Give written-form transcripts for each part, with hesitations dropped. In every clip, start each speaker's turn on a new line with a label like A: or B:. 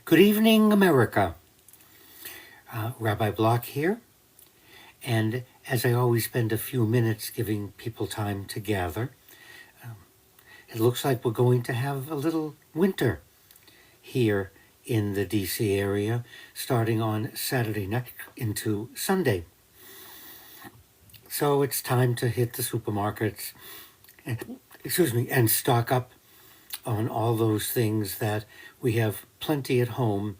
A: Good evening, America. Rabbi Block here, and as I always spend a few minutes giving people time to gather, it looks like we're going to have a little winter here in the DC area, starting on Saturday night into Sunday. So it's time to hit the supermarkets, and stock up on all those things that we have plenty at home,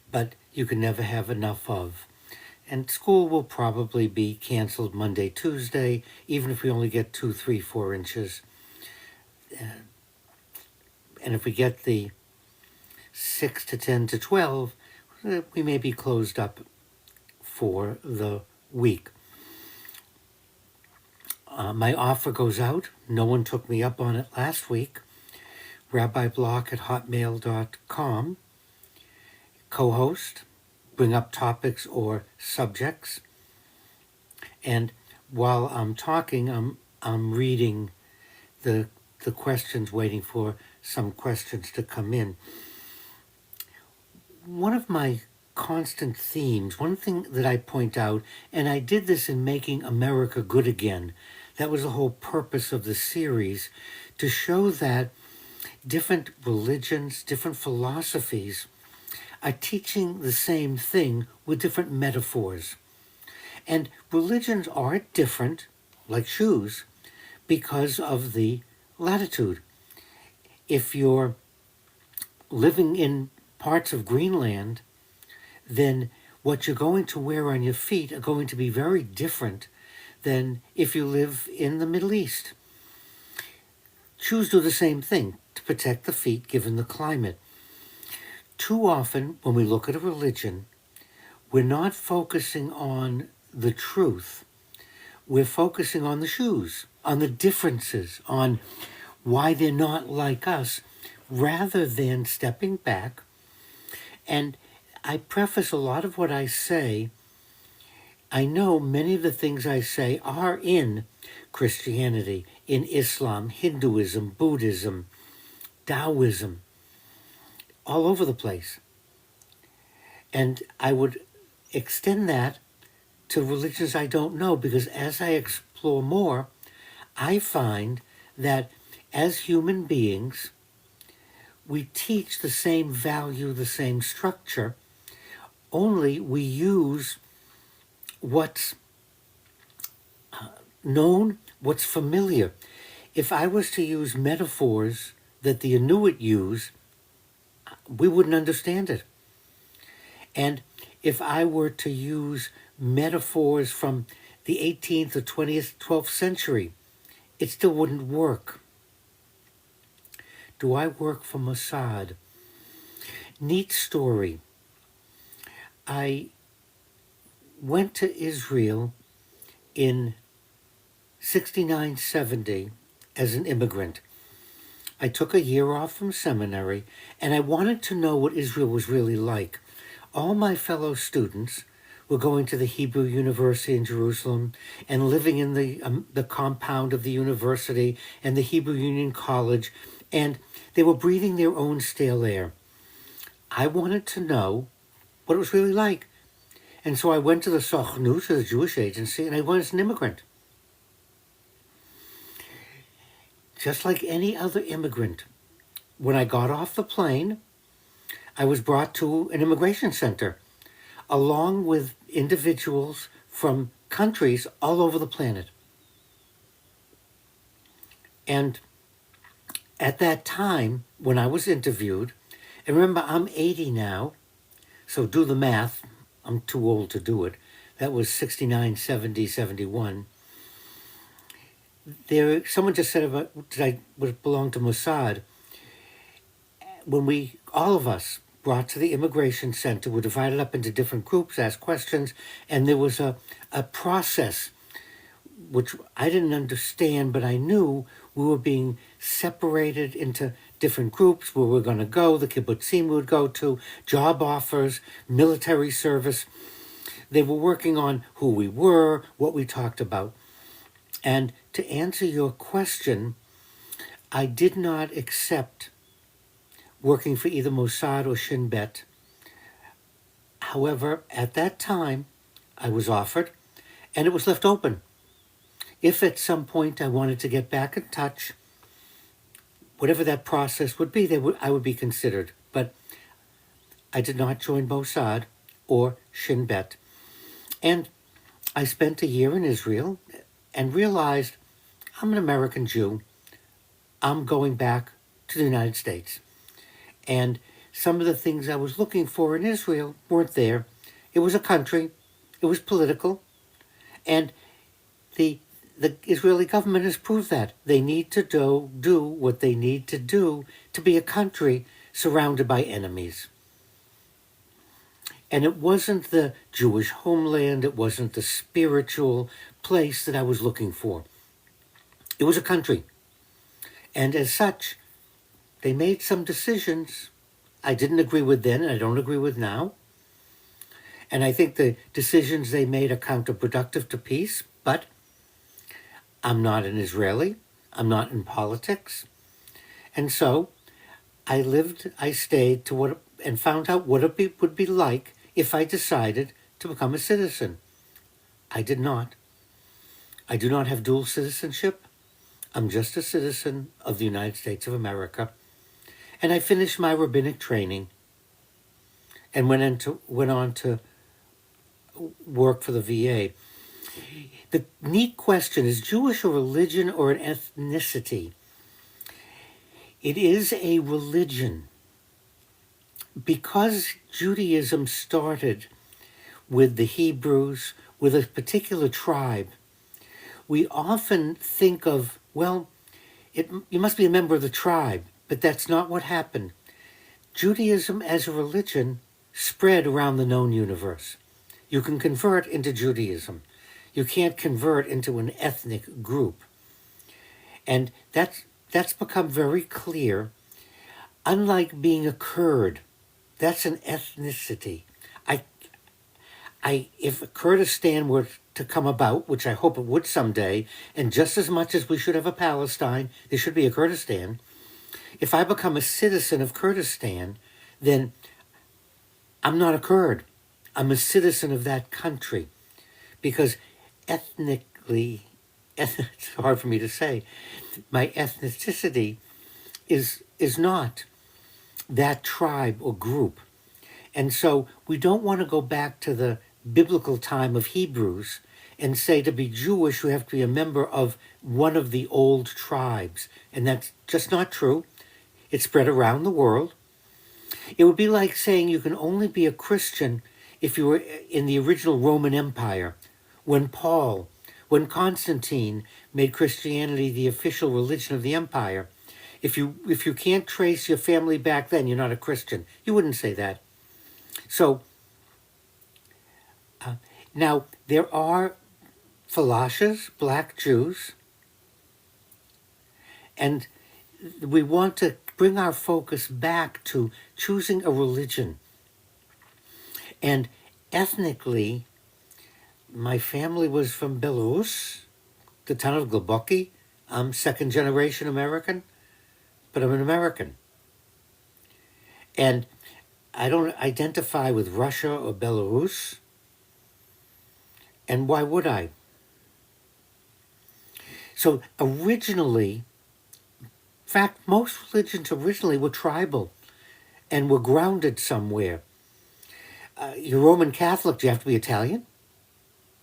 A: but you can never have enough of. And school will probably be canceled Monday, Tuesday, even if we only get 2, 3, 4 inches. And if we get the 6 to 10 to 12, we may be closed up for the week. My offer goes out. No one took me up on it last week. RabbiBlock@hotmail.com. Co-host, bring up topics or subjects. And while I'm talking, I'm reading the questions, waiting for some questions to come in. One of my constant themes, one thing that I point out, and I did this in Making America Good Again, that was the whole purpose of the series, to show that different religions, different philosophies are teaching the same thing with different metaphors. And religions are different, like shoes, because of the latitude. If you're living in parts of Greenland, then what you're going to wear on your feet are going to be very different than if you live in the Middle East. Shoes do the same thing to protect the feet given the climate. Too often, when we look at a religion, we're not focusing on the truth. We're focusing on the shoes, on the differences, on why they're not like us, rather than stepping back. And I preface a lot of what I say. I know many of the things I say are in Christianity, in Islam, Hinduism, Buddhism, Taoism, all over the place. And I would extend that to religions I don't know, because as I explore more, I find that as human beings, we teach the same value, the same structure, only we use what's known, what's familiar. If I was to use metaphors that the Inuit use, we wouldn't understand it. And if I were to use metaphors from the 18th or 20th, 12th century, it still wouldn't work. Do I work for Mossad? Neat story. I went to Israel in 69-70 as an immigrant. I took a year off from seminary, and I wanted to know what Israel was really like. All my fellow students were going to the Hebrew University in Jerusalem and living in the compound of the university and the Hebrew Union College, and they were breathing their own stale air. I wanted to know what it was really like. And so I went to the Sochnut, to the Jewish agency, and I went as an immigrant. Just like any other immigrant, when I got off the plane, I was brought to an immigration center, along with individuals from countries all over the planet. And at that time, when I was interviewed, and remember, I'm 80 now, so do the math. I'm too old to do it. That was 69, 70, 71. Someone just said about would it belong to Mossad. When all of us brought to the immigration center, were divided up into different groups, asked questions, and there was a process which I didn't understand, but I knew we were being separated into different groups where we're going to go, the kibbutzim we would go to, job offers, military service. They were working on who we were, what we talked about. And to answer your question, I did not accept working for either Mossad or Shin Bet However, at that time, I was offered, and it was left open. If at some point I wanted to get back in touch, whatever that process would be, I would be considered. But I did not join Mossad or Shin Bet. And I spent a year in Israel and realized I'm an American Jew. I'm going back to the United States. And some of the things I was looking for in Israel weren't there. It was a country, it was political, and the Israeli government has proved that. They need to do what they need to do to be a country surrounded by enemies. And it wasn't the Jewish homeland, it wasn't the spiritual place that I was looking for. It was a country. And as such, they made some decisions I didn't agree with then and I don't agree with now. And I think the decisions they made are counterproductive to peace, but I'm not an Israeli. I'm not in politics. And so I stayed and found out what it would be like if I decided to become a citizen. I did not. I do not have dual citizenship. I'm just a citizen of the United States of America. And I finished my rabbinic training and went on to work for the VA. The neat question is Jewish a religion or an ethnicity? It is a religion. Because Judaism started with the Hebrews, with a particular tribe, we often think of, well, you must be a member of the tribe, but that's not what happened. Judaism as a religion spread around the known universe. You can convert into Judaism. You can't convert into an ethnic group. And that's become very clear. Unlike being a Kurd, that's an ethnicity. If Kurdistan were to come about, which I hope it would someday, and just as much as we should have a Palestine, there should be a Kurdistan. If I become a citizen of Kurdistan, then I'm not a Kurd. I'm a citizen of that country. Because ethnically, it's hard for me to say, my ethnicity is not that tribe or group. And so we don't want to go back to the biblical time of Hebrews and say to be Jewish, you have to be a member of one of the old tribes. And that's just not true. It's spread around the world. It would be like saying you can only be a Christian if you were in the original Roman Empire, when Constantine made Christianity the official religion of the empire. If you can't trace your family back then, you're not a Christian. You wouldn't say that. So, now there are Falashas, black Jews, and we want to bring our focus back to choosing a religion. And ethnically, my family was from Belarus, the town of Globoki. I'm second generation American, but I'm an American. And I don't identify with Russia or Belarus. And why would I? So originally, in fact, most religions originally were tribal and were grounded somewhere. You're Roman Catholic, do you have to be Italian?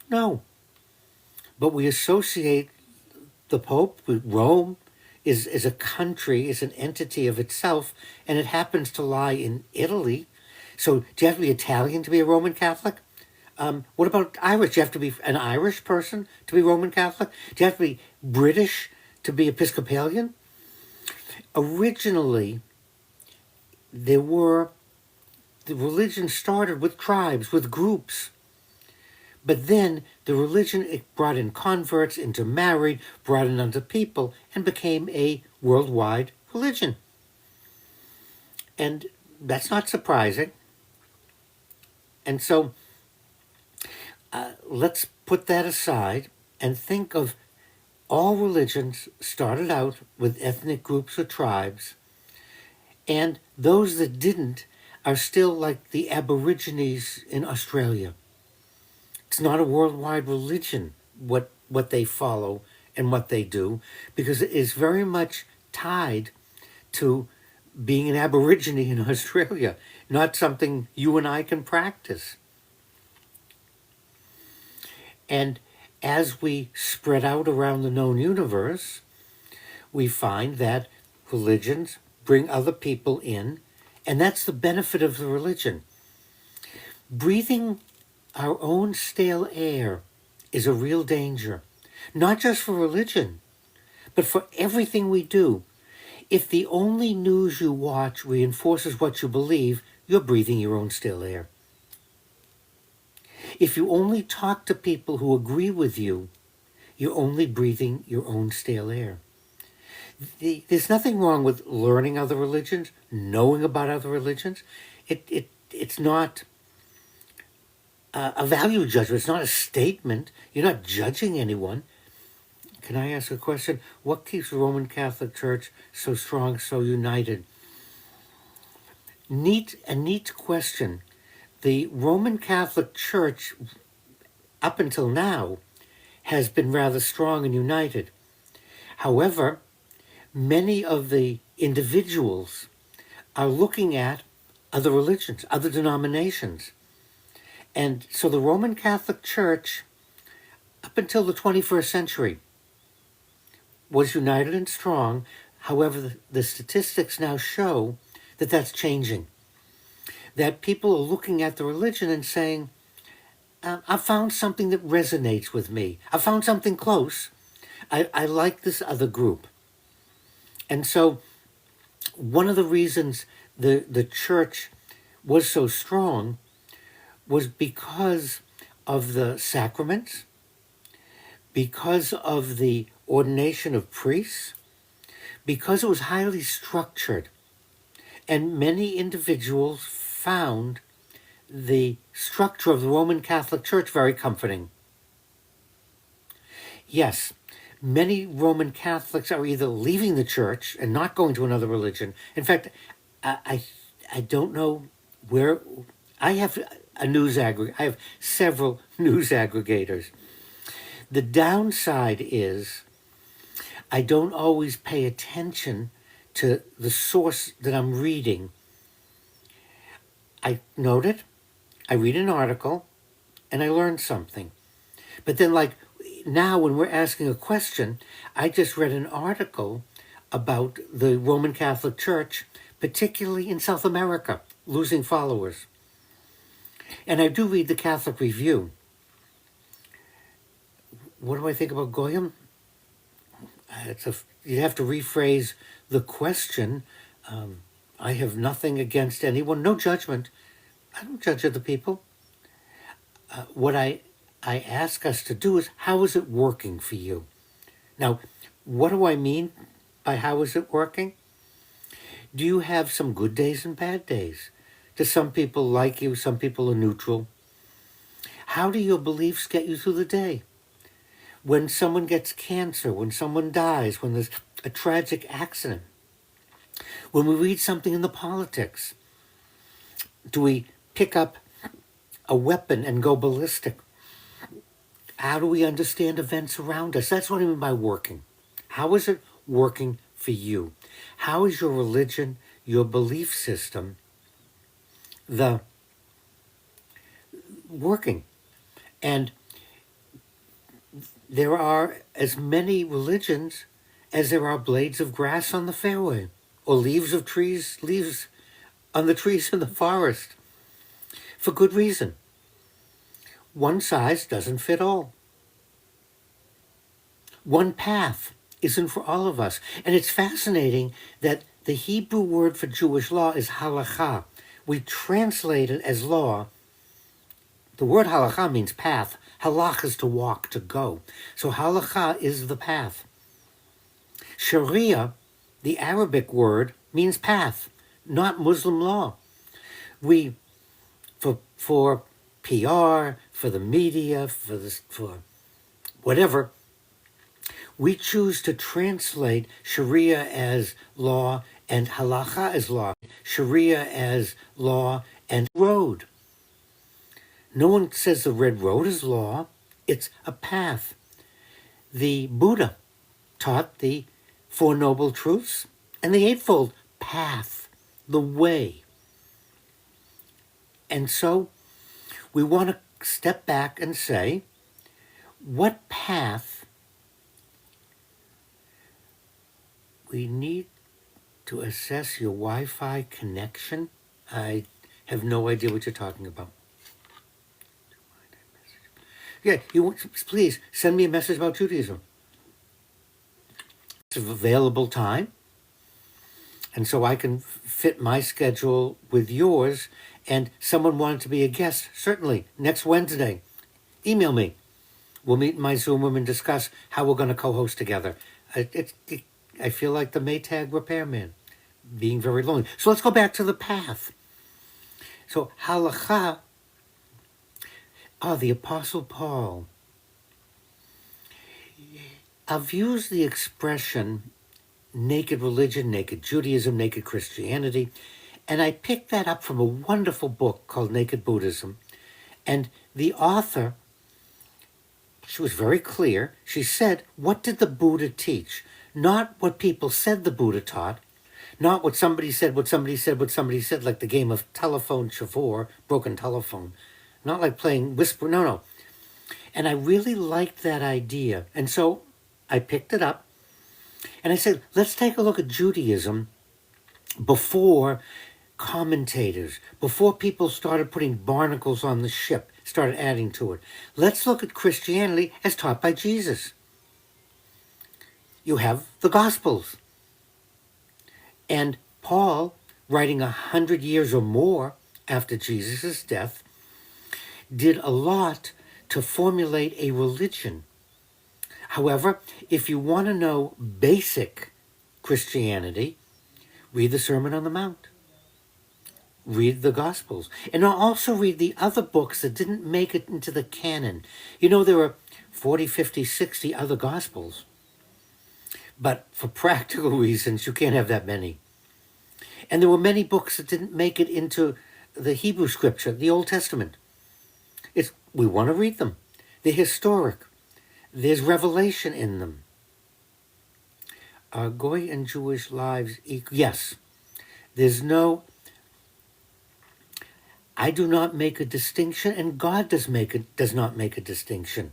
A: No. But we associate the Pope with Rome is a country, is an entity of itself, and it happens to lie in Italy. So do you have to be Italian to be a Roman Catholic? What about Irish? Do you have to be an Irish person to be Roman Catholic? Do you have to be British to be Episcopalian? Originally, the religion started with tribes, with groups. But then the religion, it brought in converts, intermarried, brought in other people, and became a worldwide religion. And that's not surprising. And so let's put that aside and think of all religions started out with ethnic groups or tribes, and those that didn't are still like the Aborigines in Australia. It's not a worldwide religion, what they follow and what they do, because it is very much tied to being an Aborigine in Australia, not something you and I can practice. And as we spread out around the known universe, we find that religions bring other people in, and that's the benefit of the religion. Breathing our own stale air is a real danger, not just for religion, but for everything we do. If the only news you watch reinforces what you believe, you're breathing your own stale air. If you only talk to people who agree with you, you're only breathing your own stale air. There's nothing wrong with learning other religions, knowing about other religions. It's not a value judgment. It's not a statement. You're not judging anyone. Can I ask a question? What keeps the Roman Catholic Church so strong, so united? A neat question. The Roman Catholic Church, up until now, has been rather strong and united. However, many of the individuals are looking at other religions, other denominations. And so the Roman Catholic Church, up until the 21st century, was united and strong. However, the statistics now show that that's changing. That people are looking at the religion and saying, I found something that resonates with me. I found something close. I like this other group. And so one of the reasons the church was so strong was because of the sacraments, because of the ordination of priests, because it was highly structured. And many individuals found the structure of the Roman Catholic Church very comforting. Yes, many Roman Catholics are either leaving the church and not going to another religion. In fact, I don't know where. I have I have several news aggregators. The downside is I don't always pay attention to the source that I'm reading. I note it, I read an article, and I learn something. But then, like now when we're asking a question, I just read an article about the Roman Catholic Church, particularly in South America, losing followers. And I do read the Catholic Review. What do I think about Goyim? You have to rephrase the question. I have nothing against anyone, no judgment. I don't judge other people. What I ask us to do is, how is it working for you? Now, what do I mean by how is it working? Do you have some good days and bad days? Do some people like you, some people are neutral? How do your beliefs get you through the day? When someone gets cancer, when someone dies, when there's a tragic accident, when we read something in the politics, do we pick up a weapon and go ballistic? How do we understand events around us? That's what I mean by working. How is it working for you? How is your religion, your belief system, the working? And there are as many religions as there are blades of grass on the fairway, or leaves on the trees in the forest, for good reason. One size doesn't fit all. One path isn't for all of us. And it's fascinating that the Hebrew word for Jewish law is halakha. We translate it as law. The word halakha means path. Halach is to walk, to go. So halakha is the path. Sharia, the Arabic word, means path, not Muslim law. We, for PR, for the media, for whatever, we choose to translate Sharia as law and halacha as law, sharia as law, and road. No one says the red road is law. It's a path. The Buddha taught the Four Noble Truths and the Eightfold Path, the way. And so we want to step back and say, what path we need to assess your Wi-Fi connection? I have no idea what you're talking about. Yeah, please send me a message about Judaism. It's an available time, and so I can fit my schedule with yours. And someone wanted to be a guest, certainly, next Wednesday. Email me. We'll meet in my Zoom room and discuss how we're going to co-host together. I feel like the Maytag repairman, being very lonely. So let's go back to the path. So halacha, the Apostle Paul. I've used the expression naked religion, naked Judaism, naked Christianity, and I picked that up from a wonderful book called Naked Buddhism. And the author, she was very clear. She said, what did the Buddha teach? Not what people said the Buddha taught, not what somebody said, what somebody said, what somebody said, like the game of telephone chavor, broken telephone. Not like playing whisper, no. And I really liked that idea. And so I picked it up and I said, let's take a look at Judaism before commentators, before people started putting barnacles on the ship, started adding to it. Let's look at Christianity as taught by Jesus. You have the Gospels. And Paul, writing 100 years or more after Jesus' death, did a lot to formulate a religion. However, if you want to know basic Christianity, read the Sermon on the Mount. Read the Gospels. And also read the other books that didn't make it into the canon. You know, there are 40, 50, 60 other Gospels. But for practical reasons, you can't have that many. And there were many books that didn't make it into the Hebrew Scripture, the Old Testament. We want to read them. They're historic. There's revelation in them. Are Goy and Jewish lives equal? Yes. There's no... I do not make a distinction, and God does not make a distinction.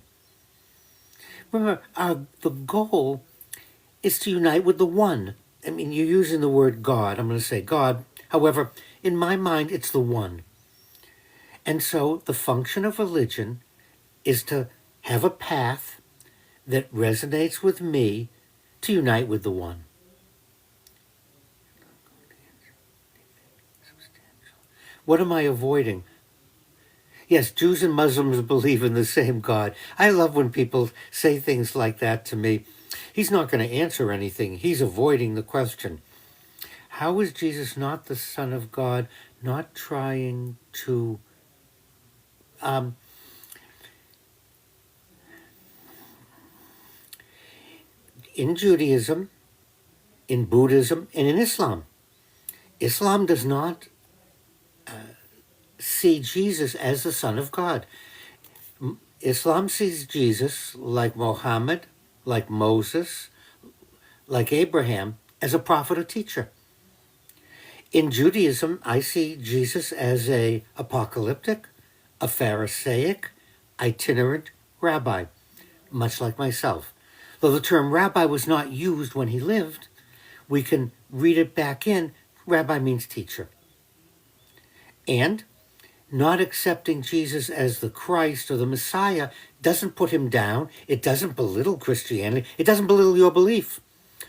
A: Remember, the goal is to unite with the one. I mean, you're using the word God. I'm going to say God. However, in my mind, it's the one. And so the function of religion is to have a path that resonates with me to unite with the one. What am I avoiding? Yes, Jews and Muslims believe in the same God. I love when people say things like that to me. He's not going to answer anything. He's avoiding the question. How is Jesus not the Son of God, not trying to... in Judaism, in Buddhism, and in Islam, Islam does not see Jesus as the Son of God. Islam sees Jesus like Muhammad, like Moses, like Abraham, as a prophet or teacher. In Judaism, I see Jesus as a apocalyptic, a Pharisaic, itinerant rabbi, much like myself. Though the term rabbi was not used when he lived, we can read it back in. Rabbi means teacher. And not accepting Jesus as the Christ or the Messiah doesn't put him down. It doesn't belittle Christianity. It doesn't belittle your belief.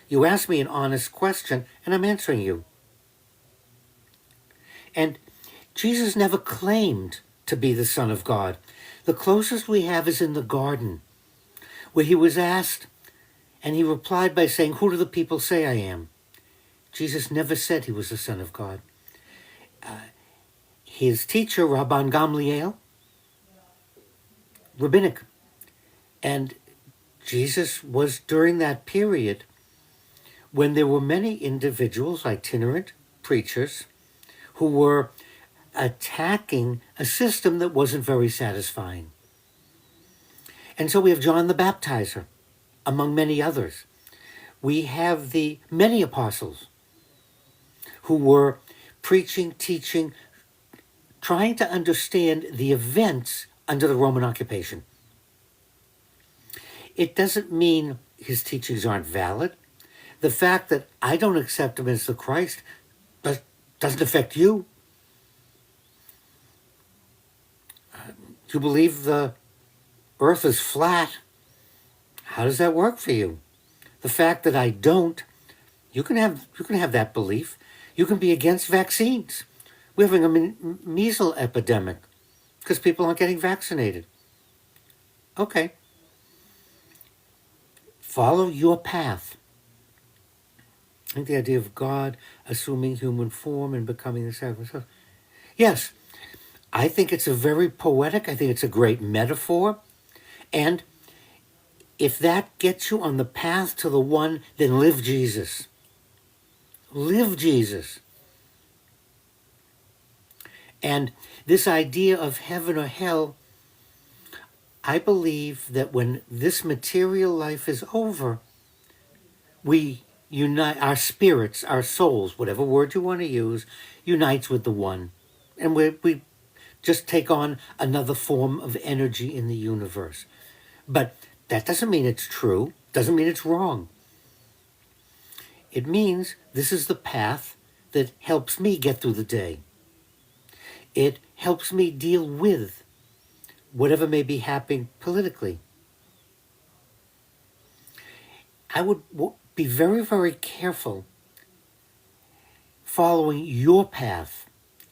A: You asked me an honest question, and I'm answering you. And Jesus never claimed to be the Son of God. The closest we have is in the garden, where he was asked, and he replied by saying, "Who do the people say I am?" Jesus never said he was the Son of God. His teacher, Rabban Gamliel, rabbinic. And Jesus was, during that period, when there were many individuals, itinerant preachers, who were attacking a system that wasn't very satisfying. And so we have John the Baptizer, among many others. We have the many apostles who were preaching, teaching, trying to understand the events under the Roman occupation. It doesn't mean his teachings aren't valid. The fact that I don't accept him as the Christ doesn't affect you. You believe the earth is flat. How does that work for you? The fact that I don't, you can have that belief. You can be against vaccines. We're having a measles epidemic because people aren't getting vaccinated. Okay. Follow your path. I think the idea of God assuming human form and becoming the sacrifice. Yes, I think it's a very poetic, I think it's a great metaphor. And if that gets you on the path to the one, then live Jesus. Live Jesus. And this idea of heaven or hell, I believe that when this material life is over, we unite, our spirits, our souls, whatever word you want to use, unites with the one. And we just take on another form of energy in the universe. But that doesn't mean it's true, doesn't mean it's wrong. It means this is the path that helps me get through the day. It helps me deal with whatever may be happening politically. I would be very, very careful following your path.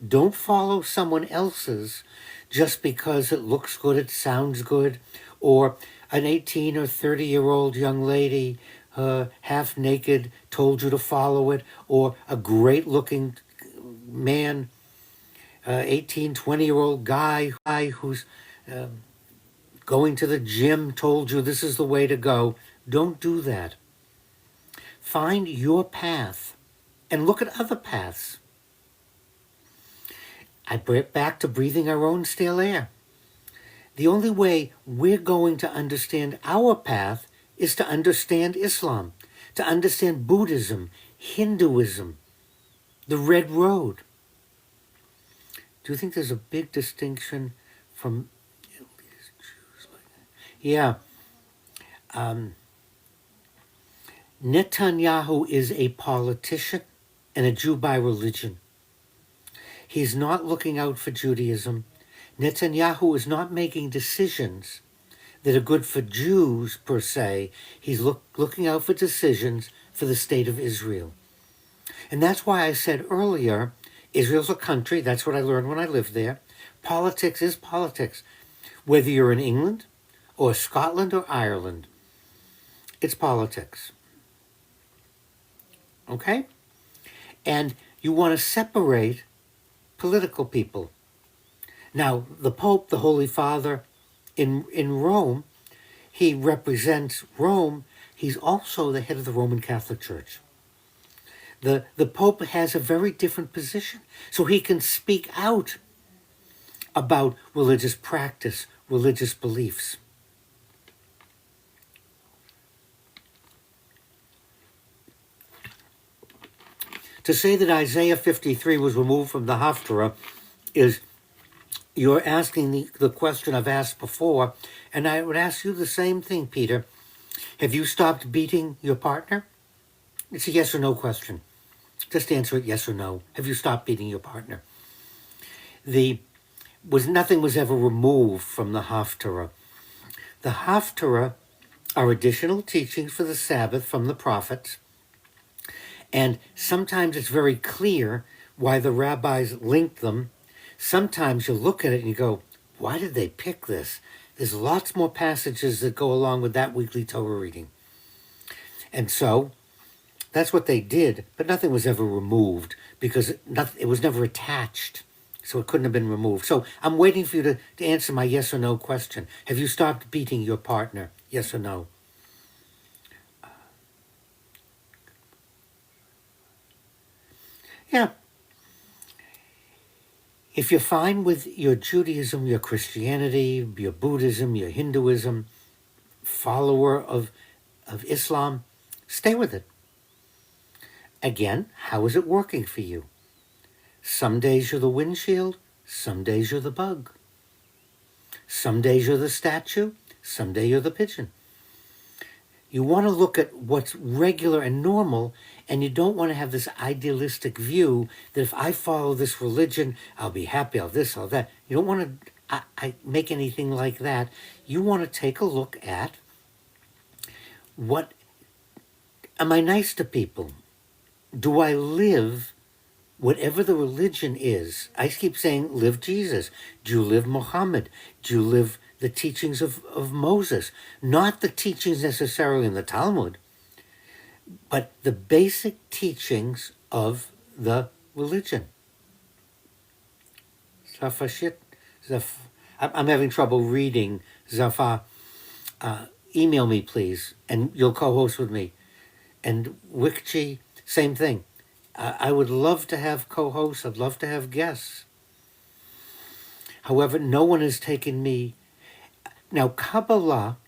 A: Don't follow someone else's just because it looks good, it sounds good, or an 18 or 30-year-old young lady, half naked, told you to follow it, or a great-looking man, 18, 20-year-old guy who's going to the gym told you this is the way to go. Don't do that. Find your path and look at other paths. I bring it back to breathing our own stale air. The only way we're going to understand our path is to understand Islam, to understand Buddhism, Hinduism, the Red Road. Do you think there's a big distinction from... Yeah. Netanyahu is a politician and a Jew by religion. He's not looking out for Judaism. Netanyahu is not making decisions that are good for Jews per se. He's looking out for decisions for the state of Israel. And that's why I said earlier, Israel's a country. That's what I learned when I lived there. Politics is politics. Whether you're in England or Scotland or Ireland, it's politics. Okay? And you want to separate political people. Now, the Pope, the Holy Father, in Rome, he represents Rome. He's also the head of the Roman Catholic Church. The Pope has a very different position, so he can speak out about religious practice, religious beliefs. To say that Isaiah 53 was removed from the Haftarah is, you're asking the question I've asked before, and I would ask you the same thing, Peter. Have you stopped beating your partner? It's a yes or no question. Just answer it yes or no. Have you stopped beating your partner? Nothing was ever removed from the Haftarah. The Haftarah are additional teachings for the Sabbath from the prophets, and sometimes it's very clear why the rabbis linked them. Sometimes you look at it and you go, why did they pick this? There's lots more passages that go along with that weekly Torah reading. And so that's what they did, but nothing was ever removed because it was never attached. So it couldn't have been removed. So I'm waiting for you to answer my yes or no question. Have you stopped beating your partner? Yes or no? Yeah. If you're fine with your Judaism, your Christianity, your Buddhism, your Hinduism, follower of Islam, stay with it. Again, how is it working for you? Some days you're the windshield, some days you're the bug. Some days you're the statue, some day you're the pigeon. You want to look at what's regular and normal, and you don't want to have this idealistic view that if I follow this religion, I'll be happy, I'll this, I'll that. You don't want to make anything like that. You want to take a look at what, am I nice to people? Do I live whatever the religion is? I keep saying, live Jesus. Do you live Muhammad? Do you live the teachings of Moses? Not the teachings necessarily in the Talmud, but the basic teachings of the religion. I'm having trouble reading Zafa. Email me, please, and you'll co-host with me. And Wikchi, same thing. I would love to have co-hosts. I'd love to have guests. However, no one has taken me. Now, Kabbalah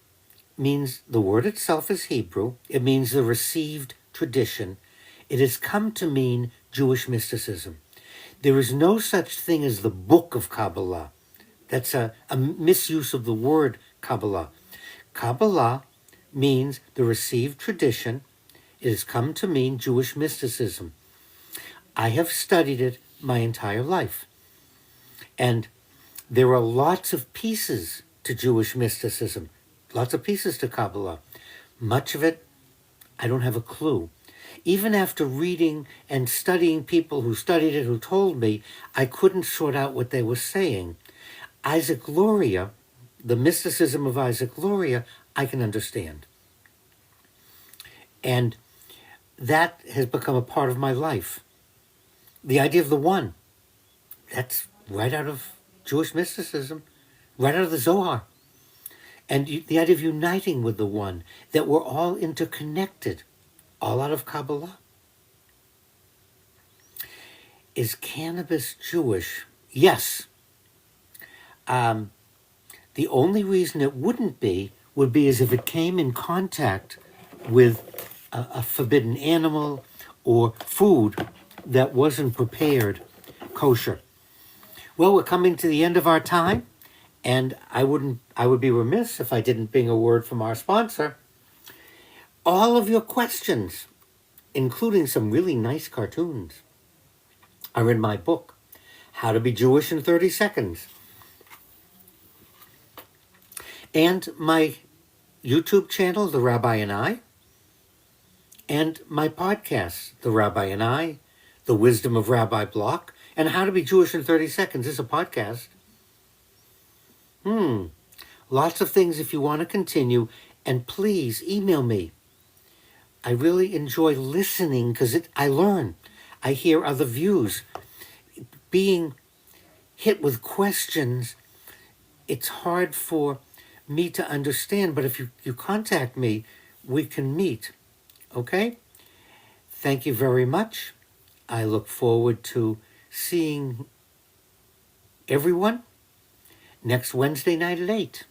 A: means, the word itself is Hebrew. It means the received tradition. It has come to mean Jewish mysticism. There is no such thing as the book of Kabbalah. That's a misuse of the word Kabbalah. Kabbalah means the received tradition. It has come to mean Jewish mysticism. I have studied it my entire life. And there are lots of pieces to Jewish mysticism, lots of pieces to Kabbalah. Much of it, I don't have a clue. Even after reading and studying people who studied it, who told me, I couldn't sort out what they were saying. Isaac Luria, the mysticism of Isaac Luria, I can understand. And that has become a part of my life. The idea of the one, that's right out of Jewish mysticism, right out of the Zohar. And the idea of uniting with the one, that we're all interconnected, all out of Kabbalah. Is cannabis Jewish? Yes. The only reason it wouldn't be would be as if it came in contact with a forbidden animal or food that wasn't prepared kosher. Well, we're coming to the end of our time, and I would be remiss if I didn't bring a word from our sponsor. All of your questions, including some really nice cartoons, are in my book, How to Be Jewish in 30 Seconds. And my YouTube channel, The Rabbi and I, and my podcast, The Rabbi and I, The Wisdom of Rabbi Block, and How to Be Jewish in 30 Seconds is a podcast. Lots of things if you want to continue, and please email me. I really enjoy listening because I learn. I hear other views. Being hit with questions, it's hard for me to understand, but if you contact me, we can meet. Okay? Thank you very much. I look forward to seeing everyone next Wednesday night at 8.